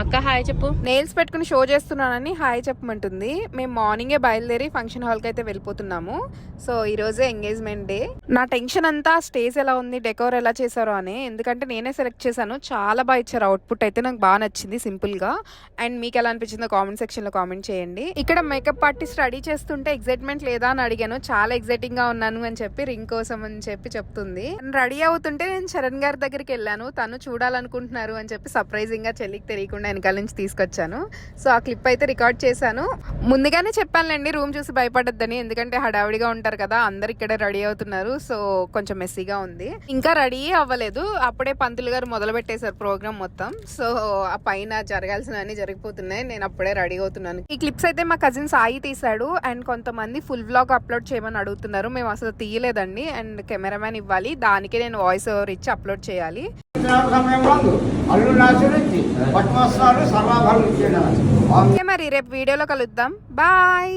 అక్క హాయ్ చెప్పు. నెయిల్స్ పెట్టుకుని షో చేస్తున్నానని హాయ్ చెప్పమంటుంది. మేము మార్నింగే బయలుదేరి ఫంక్షన్ హాల్కి అయితే వెళ్ళిపోతున్నాము. సో ఈ రోజే ఎంగేజ్మెంట్ డే. నా టెన్షన్ అంతా స్టేజ్ ఎలా ఉంది, డెకోర్ ఎలా చేశారో అని. ఎందుకంటే నేనే సెలెక్ట్ చేశాను. చాలా బాగా ఇచ్చారు అవుట్పుట్ అయితే. నాకు బాగా నచ్చింది సింపుల్ గా. అండ్ మీకు ఎలా అనిపించిందో కామెంట్ సెక్షన్ లో కామెంట్ చేయండి. ఇక్కడ మేకప్ ఆర్టిస్ట్ రెడీ చేస్తుంటే ఎగ్జైట్మెంట్ లేదా అని అడిగాను. చాలా ఎగ్జైటింగ్ గా ఉన్నాను అని చెప్పి రింగ్ కోసం అని చెప్పి చెప్తుంది. రెడీ అవుతుంటే నేను చరణ్ గారి దగ్గరికి వెళ్ళాను. తను చూడాలనుకుంటున్నారు అని చెప్పి సర్ప్రైజింగ్ గా చెల్లికి తెలియకుండా వెనకాల నుంచి తీసుకొచ్చాను. సో ఆ క్లిప్ అయితే రికార్డ్ చేశాను. ముందుగానే చెప్పానులేండి రూమ్ చూసి భయపడద్దని. ఎందుకంటే హడావిడిగా ఉంటారు కదా, అందరు ఇక్కడే రెడీ అవుతున్నారు. సో కొంచెం మెస్సీగా ఉంది. ఇంకా రెడీ అవ్వలేదు, అప్పుడే పంతులు గారు మొదలు పెట్టేశారు ప్రోగ్రామ్ మొత్తం. సో ఆ పైన జరగాల్సినవన్నీ జరిగిపోతున్నాయి. నేను అప్పుడే రెడీ అవుతున్నాను. ఈ క్లిప్స్ అయితే మా కజిన్ సాయి తీశాడు. అండ్ కొంతమంది ఫుల్ వ్లాగ్ అప్లోడ్ చేయమని అడుగుతున్నారు. మేము అసలు తీయలేదండి. అండ్ కెమెరామ్యాన్ ఇవ్వాలి, దానికే నేను వాయిస్ ఓవర్ ఇచ్చి అప్లోడ్ చేయాలి. ఓకే మరి రేపు వీడియోలో కలుద్దాం. బాయ్.